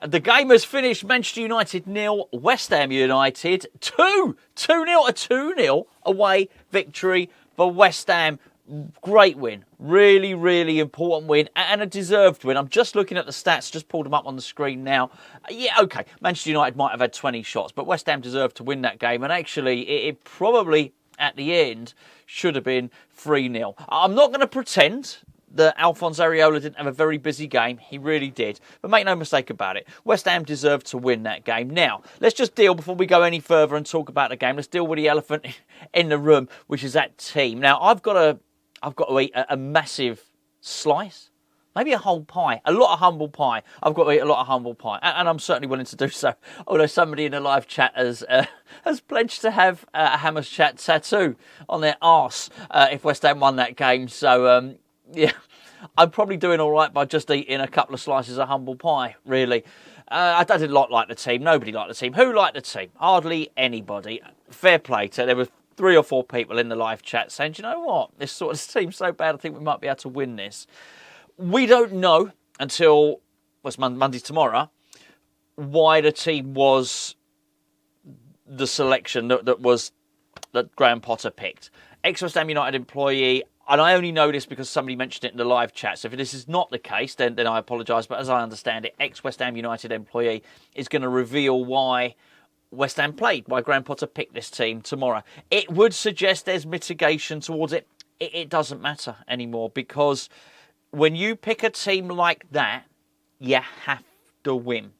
The game has finished. Manchester United 0, West Ham United 2. 2-0, a 2-0 away victory for West Ham. Great win. Really, really important win and a deserved win. I'm just looking at the stats, just pulled them up on the screen now. Yeah, okay, Manchester United might have had 20 shots, but West Ham deserved to win that game. And actually, it probably, at the end, should have been 3-0. I'm not going to pretend that Alphonse Areola didn't have a very busy game. He really did. But make no mistake about it, West Ham deserved to win that game. Now, let's just deal, before we go any further and talk about the game, let's deal with the elephant in the room, which is that team. Now, I've got to eat a massive slice, maybe a whole pie, a lot of humble pie. I've got to eat a lot of humble pie, and I'm certainly willing to do so. Although somebody in the live chat has pledged to have a Hammers Chat tattoo on their arse if West Ham won that game. So, yeah, I'm probably doing all right by just eating a couple of slices of humble pie, really. I didn't like the team. Nobody liked the team. Who liked the team? Hardly anybody. Fair play to there were 3 or 4 people in the live chat saying, do you know what? This team's so bad, I think we might be able to win this. We don't know until Monday tomorrow why the team was the selection that Graham Potter picked. Ex-West Ham United employee, and I only know this because somebody mentioned it in the live chat. So if this is not the case, then I apologise. But as I understand it, ex-West Ham United employee is going to reveal why West Ham played, why Graham Potter picked this team tomorrow. It would suggest there's mitigation towards it. It doesn't matter anymore, because when you pick a team like that, you have to win.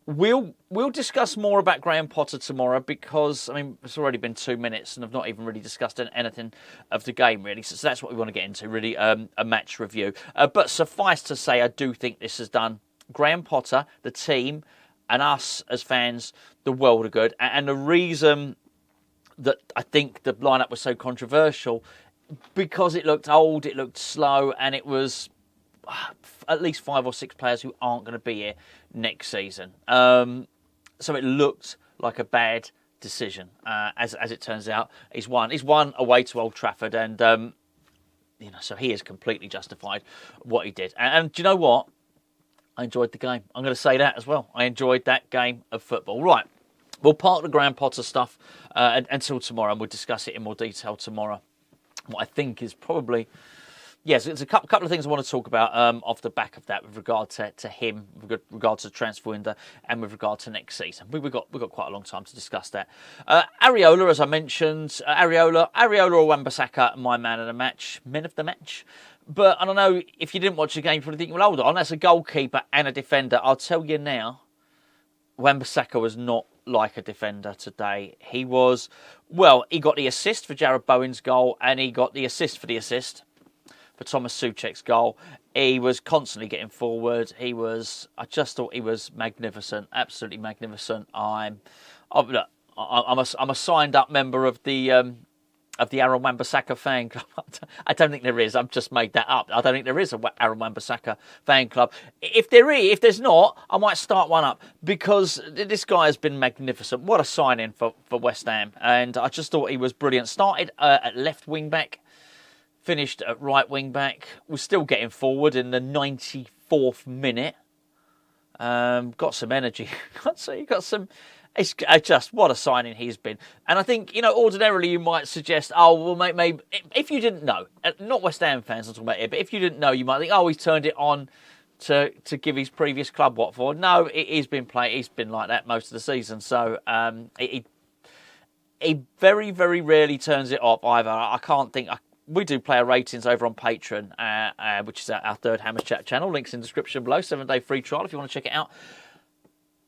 We'll discuss more about Graham Potter tomorrow, because, I mean, it's already been 2 minutes and I've not even really discussed anything of the game, really. So that's what we want to get into, really, a match review. But suffice to say, I do think this has done Graham Potter, the team, and us as fans the world of good. And the reason that I think the lineup was so controversial, because it looked old, it looked slow, and it was at least 5 or 6 players who aren't going to be here next season. So it looked like a bad decision. As it turns out, he's won away to Old Trafford, and so he has completely justified what he did. And do you know what? I enjoyed the game. I'm going to say that as well. I enjoyed that game of football. Right, we'll park the Graham Potter stuff until tomorrow, and we'll discuss it in more detail tomorrow. What I think is probably... Yes, it's a couple of things I want to talk about off the back of that, with regard to him, with regard to the transfer window, and with regard to next season. We've got quite a long time to discuss that. Areola, as I mentioned, Areola or Wan-Bissaka, my man of the match, men of the match. But I don't know, if you didn't watch the game, you probably think, well, hold on, that's a goalkeeper and a defender. I'll tell you now, Wan-Bissaka was not like a defender today. He got the assist for Jarrod Bowen's goal, and he got the assist for for Tomáš Soucek's goal. He was constantly getting forward. I just thought he was magnificent, absolutely magnificent. I'm a signed up member of the Aaron Wan-Bissaka fan club. I don't think there is. I've just made that up. I don't think there is a Aaron Wan-Bissaka fan club. If there's not, I might start one up, because this guy has been magnificent. What a signing for West Ham. And I just thought he was brilliant. Started at left wing back, finished at right wing back. Was still getting forward in the 94th minute. Got some energy. He got some... It's just, what a signing he's been. And I think, ordinarily you might suggest, maybe, if you didn't know, not West Ham fans I'm talking about here, but if you didn't know, you might think, he's turned it on to give his previous club what for. No, he's been like that most of the season. So he very, very rarely turns it off either. I can't think... We do player ratings over on Patreon, which is our third Hammers Chat channel. Links in the description below. 7-day free trial if you want to check it out.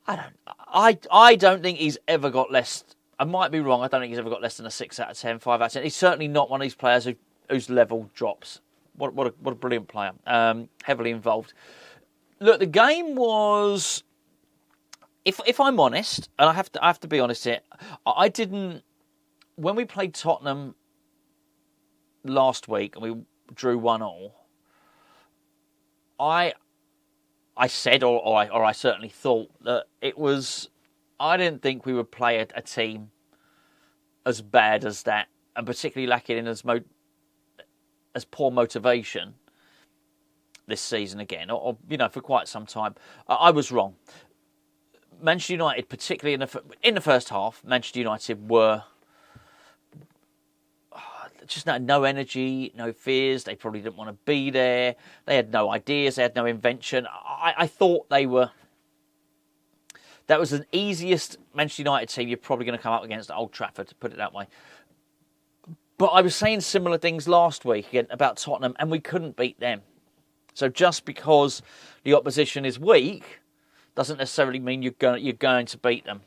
I don't think he's ever got less. I might be wrong. I don't think he's ever got less than a 6 out of 10, 5 out of 10. He's certainly not one of these players whose level drops. What a brilliant player. Heavily involved. Look, the game was. If I'm honest, and I have to be honest here, I didn't. When we played Tottenham last week and we drew 1-1, I said, or I certainly thought that it was. I didn't think we would play a team as bad as that, and particularly lacking in as poor motivation this season again, or for quite some time. I was wrong. Manchester United, particularly in the first half, Manchester United were just no energy, no fears. They probably didn't want to be there. They had no ideas. They had no invention. I thought they were... That was the easiest Manchester United team you're probably going to come up against at Old Trafford, to put it that way. But I was saying similar things last week again about Tottenham, and we couldn't beat them. So just because the opposition is weak doesn't necessarily mean you're going to beat them.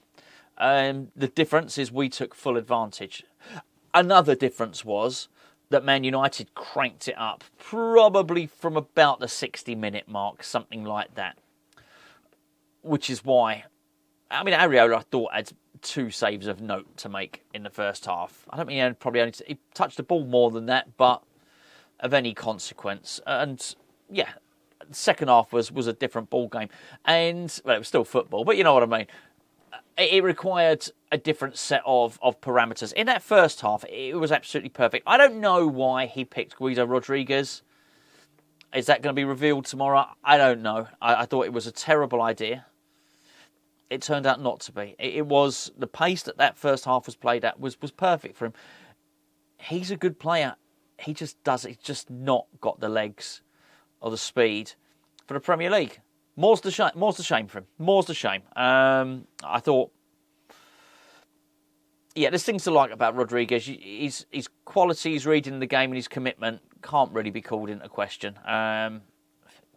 The difference is we took full advantage. Another difference was that Man United cranked it up, probably from about the 60-minute mark, something like that. Which is why... I mean, Areola, I thought, had 2 saves of note to make in the first half. I don't mean he touched the ball more than that, but of any consequence. And, yeah, the second half was a different ball game. And, well, it was still football, but you know what I mean. It required a different set of parameters. In that first half, it was absolutely perfect. I don't know why he picked Guido Rodriguez. Is that going to be revealed tomorrow? I don't know. I thought it was a terrible idea. It turned out not to be. It was the pace that first half was played at was perfect for him. He's a good player. He's just not got the legs or the speed for the Premier League. More's the shame for him. More's the shame. I thought, yeah, there's things to like about Rodriguez. His quality, his reading the game and his commitment can't really be called into question.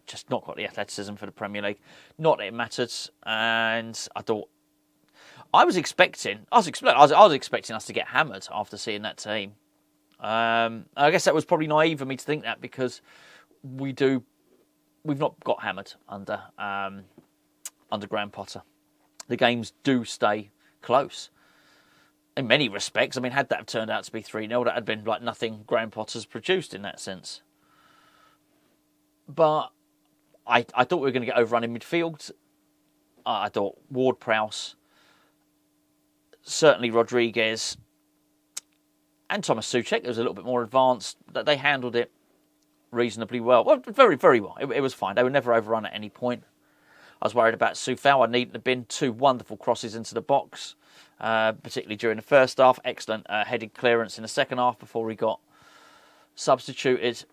Just not got the athleticism for the Premier League. Not that it mattered. And I thought, I was expecting us to get hammered after seeing that team. I guess that was probably naive of me to think that, because we've not got hammered under Graham Potter. The games do stay close. In many respects, I mean, had that have turned out to be 3-0, that had been like nothing Graham Potter's produced in that sense. But I thought we were going to get overrun in midfield. I thought Ward-Prowse, certainly Rodriguez, and Tomáš Soucek, it was a little bit more advanced, that they handled it reasonably well. Well, very, very well. It was fine. They were never overrun at any point. I was worried about Soufal. I needed to been 2 wonderful crosses into the box, particularly during the first half. Excellent headed clearance in the second half before he got substituted.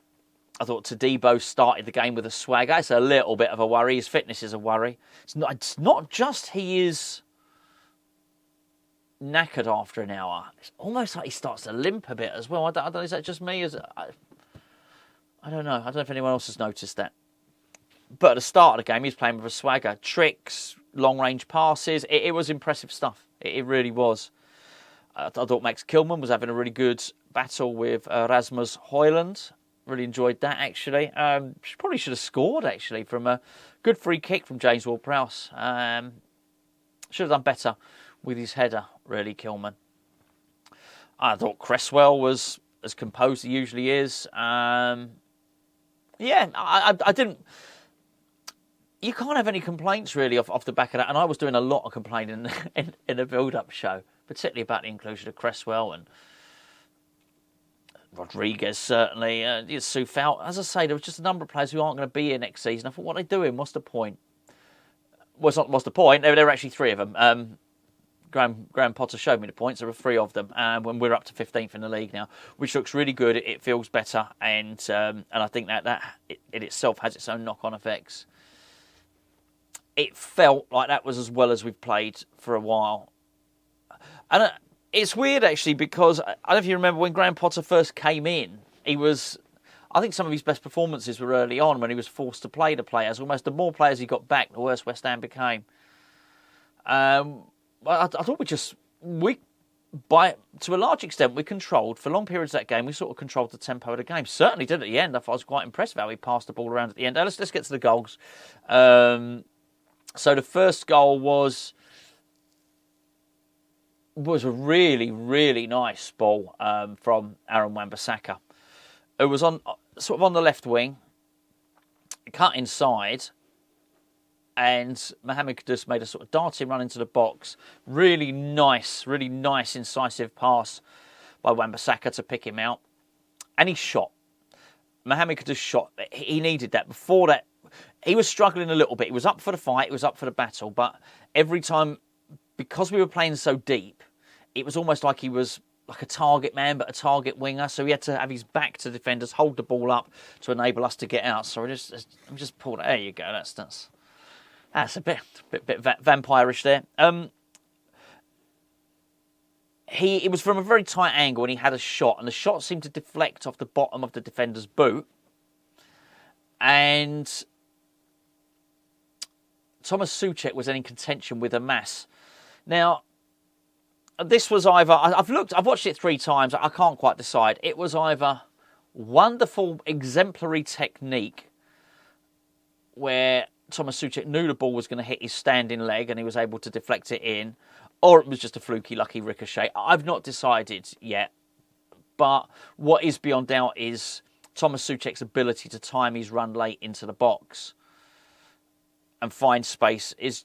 I thought Todibo started the game with a swagger. It's a little bit of a worry. His fitness is a worry. It's not just he is knackered after an hour. It's almost like he starts to limp a bit as well. I don't know, is that just me? I don't know. I don't know if anyone else has noticed that. But at the start of the game, he was playing with a swagger. Tricks, long-range passes. It was impressive stuff. It really was. I thought Max Kilman was having a really good battle with Rasmus Højlund. Really enjoyed that, actually. Probably should have scored, actually, from a good free kick from James Ward-Prowse. Should have done better with his header, really, Kilman. I thought Cresswell was as composed as he usually is. I didn't... You can't have any complaints, really, off the back of that. And I was doing a lot of complaining in the build-up show, particularly about the inclusion of Cresswell and Rodriguez, certainly. Soufal. As I say, there was just a number of players who aren't going to be here next season. I thought, what are they doing? What's the point? Well, it's not what's the point. There were actually 3 of them. Graham Potter showed me the points. There were 3 of them. When we're up to 15th in the league now, which looks really good. It feels better. And I think that it itself has its own knock-on effects. It felt like that was as well as we've played for a while. And it's weird, actually, because I don't know if you remember when Graham Potter first came in, I think some of his best performances were early on when he was forced to play the players. Almost the more players he got back, the worse West Ham became. I thought to a large extent, we controlled, for long periods of that game, we sort of controlled the tempo of the game. Certainly did at the end. I thought I was quite impressed with how he passed the ball around at the end. Now, let's get to the goals. So the first goal was a really, really nice ball from Aaron Wan-Bissaka. It was on the left wing, cut inside, and Mohamed Kudus made a sort of darting run into the box. Really nice, incisive pass by Wan-Bissaka to pick him out. And he shot. Mohamed Kudus shot. He needed that. Before that, he was struggling a little bit. He was up for the fight, he was up for the battle, but every time, because we were playing so deep, it was almost like he was like a target man, but a target winger. So he had to have his back to defenders, hold the ball up to enable us to get out. So I'm just pulled. There you go. That's a bit vampirish there. It was from a very tight angle, and he had a shot, and the shot seemed to deflect off the bottom of the defender's boot, and Tomáš Souček was then in contention with a mass. Now, this was either, I've watched it 3 times, I can't quite decide. It was either wonderful, exemplary technique where Tomáš Souček knew the ball was going to hit his standing leg and he was able to deflect it in, or it was just a fluky, lucky ricochet. I've not decided yet, but what is beyond doubt is Tomáš Souček's ability to time his run late into the box and find space is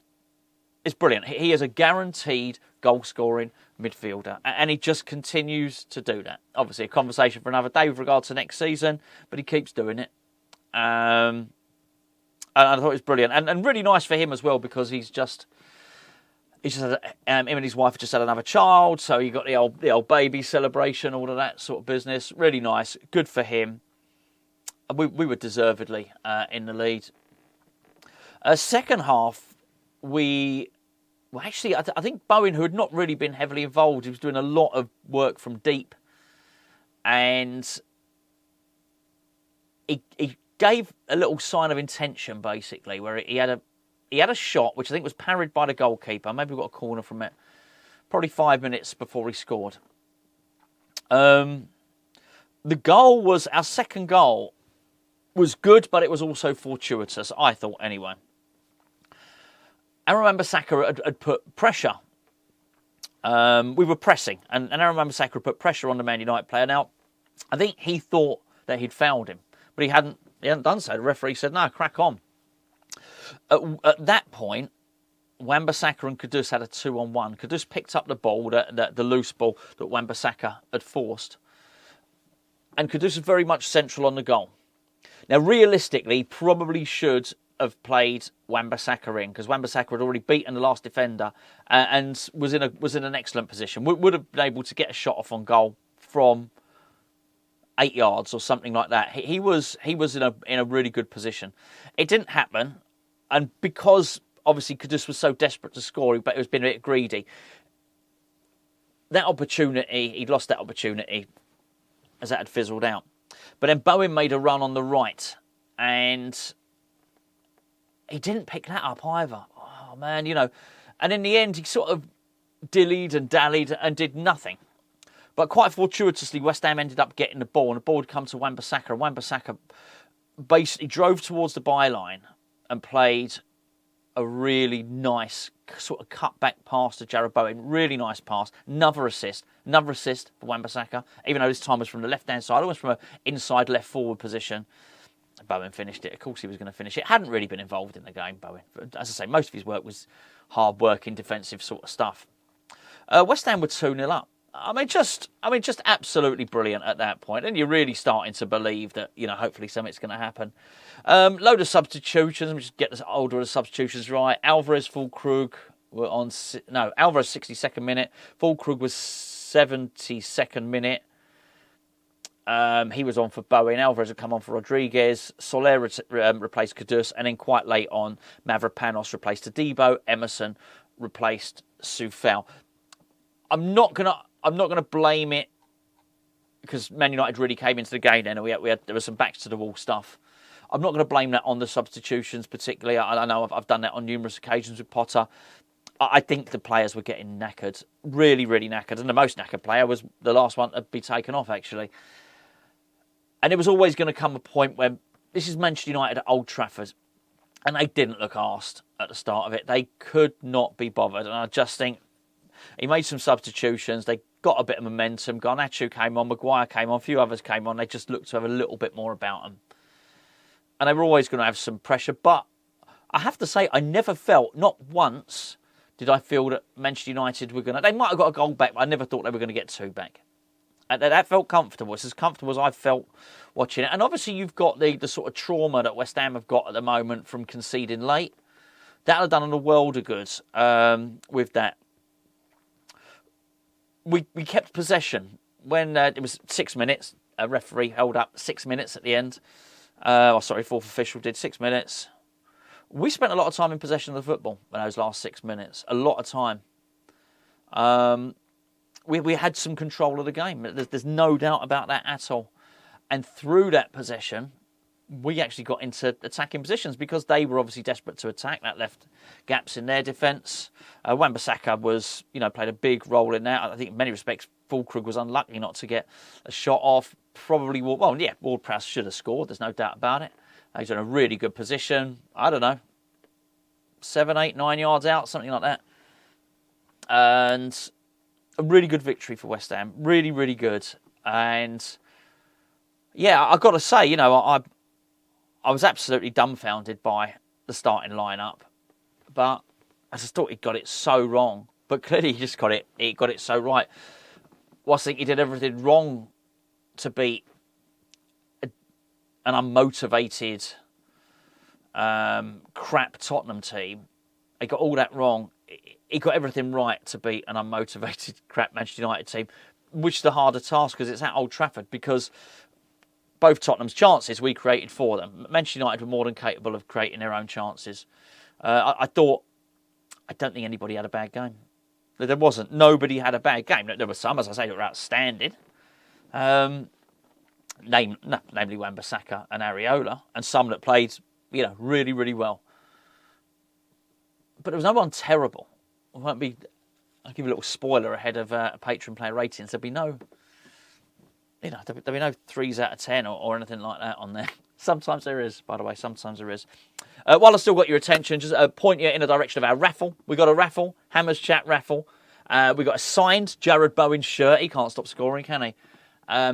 brilliant. He is a guaranteed goal-scoring midfielder, and he just continues to do that. Obviously, a conversation for another day with regard to next season, but he keeps doing it. And I thought it was brilliant, and really nice for him as well, because he's just had, him and his wife just had another child, so you got the old baby celebration, all of that sort of business. Really nice, good for him. We were deservedly in the lead. Second half, I think Bowen, who had not really been heavily involved, he was doing a lot of work from deep, and he gave a little sign of intention, basically, where he had a shot which I think was parried by the goalkeeper. Maybe we got a corner from it. Probably 5 minutes before he scored. The goal was our second goal. Was good, but it was also fortuitous, I thought, anyway. Aaron Wan-Bissaka had put pressure. We were pressing, and Aaron Wan-Bissaka had put pressure on the Man United player. Now, I think he thought that he'd fouled him, but he hadn't done so. The referee said, no, crack on. At that point, Wan-Bissaka and Kudus had a 2-on-1. Kudus picked up the ball, the loose ball that Wan-Bissaka had forced. And Kudus was very much central on the goal. Now, realistically, he probably should have played Wan-Bissaka in, because Wan-Bissaka had already beaten the last defender and was in an excellent position. Would have been able to get a shot off on goal from 8 yards or something like that. He was in a really good position. It didn't happen, and because obviously Kudus was so desperate to score, but he was being a bit greedy. That opportunity, he'd lost that opportunity as that had fizzled out. But then Bowen made a run on the right, and he didn't pick that up either. Oh, man, And in the end, he sort of dillied and dallied and did nothing. But quite fortuitously, West Ham ended up getting the ball, and the ball had come to Wan-Bissaka. And Wan-Bissaka basically drove towards the byline and played a really nice sort of cut-back pass to Jarrod Bowen. Really nice pass. Another assist for Wan-Bissaka, even though this time was from the left-hand side, almost from an inside left-forward position. Bowen finished it. Of course he was going to finish it. Hadn't really been involved in the game, Bowen. But as I say, most of his work was hard-working, defensive sort of stuff. West Ham were 2-0 up. I mean, just absolutely brilliant at that point. And you're really starting to believe that, hopefully something's going to happen. Load of substitutions. Let me just get the order of the substitutions right. Alvarez, Füllkrug were on... No, Alvarez 62nd minute. Füllkrug was 72nd minute. He was on for Bowen. Alvarez had come on for Rodriguez. Soler replaced Kudus. And then quite late on, Mavropanos replaced Todibo. Emerson replaced Coufal. I'm not gonna blame it, because Man United really came into the game then, and there was some backs to the wall stuff. I'm not going to blame that on the substitutions particularly. I know I've done that on numerous occasions with Potter. I think the players were getting knackered, really, really knackered, and the most knackered player was the last one to be taken off, actually. And it was always going to come a point when this is Manchester United at Old Trafford, and they didn't look arsed at the start of it. They could not be bothered, and I just think he made some substitutions. They got a bit of momentum. Garnacho came on, Maguire came on, a few others came on. They just looked to have a little bit more about them. And they were always going to have some pressure. But I have to say, I never felt, not once, did I feel that Manchester United were going to... They might have got a goal back, but I never thought they were going to get 2 back. And that felt comfortable. It's as comfortable as I felt watching it. And obviously you've got the sort of trauma that West Ham have got at the moment from conceding late. That would have done a world of good with that. We kept possession. When it was 6 minutes, a referee held up 6 minutes at the end. Fourth official did 6 minutes. We spent a lot of time in possession of the football in those last 6 minutes. A lot of time. We had some control of the game. There's no doubt about that at all. And through that possession, we actually got into attacking positions because they were obviously desperate to attack. That left gaps in their defence. Wan-Bissaka was, played a big role in that. I think in many respects, Fulkrug was unlucky not to get a shot off. Probably, Ward-Prowse should have scored. There's no doubt about it. He's in a really good position. I don't know, 7, 8, 9 yards out, something like that. And a really good victory for West Ham. Really, really good. And yeah, I've got to say, I was absolutely dumbfounded by the starting lineup, but I just thought he got it so wrong. But clearly, he just got it so right. Well, I think he did everything wrong to beat an unmotivated, crap Tottenham team. He got all that wrong. He got everything right to beat an unmotivated, crap Manchester United team, which is the harder task because it's at Old Trafford. Because both Tottenham's chances we created for them. Manchester United were more than capable of creating their own chances. I don't think anybody had a bad game. There wasn't. Nobody had a bad game. There were some, as I say, that were outstanding. Namely Wan-Bissaka and Areola, and some that played, really, really well. But there was no one terrible. I'll give you a little spoiler ahead of Patreon player ratings. There'll be no 3s out of 10 or anything like that on there. Sometimes there is, by the way. Sometimes there is. While I've still got your attention, just point you in the direction of our raffle. We got a raffle, Hammers Chat raffle. We got a signed Jarrod Bowen shirt. He can't stop scoring, can he?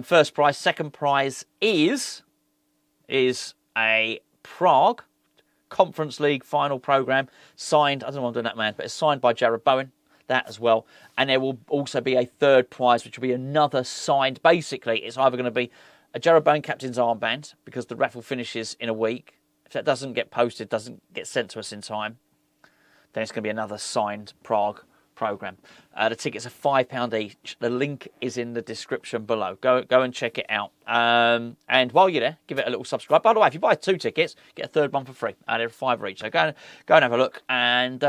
First prize. Second prize is a Prague Conference League final programme signed. I don't know why I'm doing that, man, but it's signed by Jarrod Bowen. That as well. And there will also be a third prize, which will be another signed. Basically, it's either going to be a Jarrod Bowen captain's armband, because the raffle finishes in a week. If that doesn't get posted, doesn't get sent to us in time, then it's going to be another signed Prague programme. The tickets are £5 each. The link is in the description below. Go and check it out. And while you're there, give it a little subscribe. By the way, if you buy 2 tickets, get a third one for free. They're £5 each. So go and have a look. And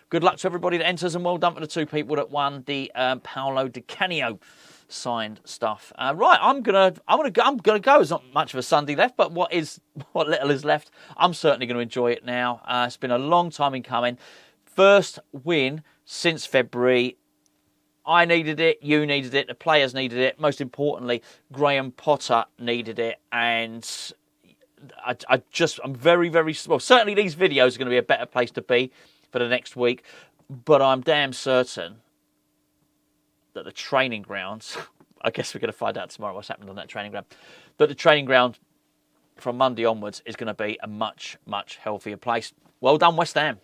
good luck to everybody that enters, and well done for the 2 people that won the Paolo Di Canio signed stuff. Right, I'm gonna go. There's not much of a Sunday left, but what little is left, I'm certainly going to enjoy it now. It's been a long time in coming. First win since February. I needed it, you needed it, the players needed it. Most importantly, Graham Potter needed it, and I'm very, very well. Certainly, these videos are going to be a better place to be for the next week, but I'm damn certain that the training grounds, I guess we're going to find out tomorrow what's happened on that training ground, but the training ground from Monday onwards is going to be a much, much healthier place. Well done, West Ham.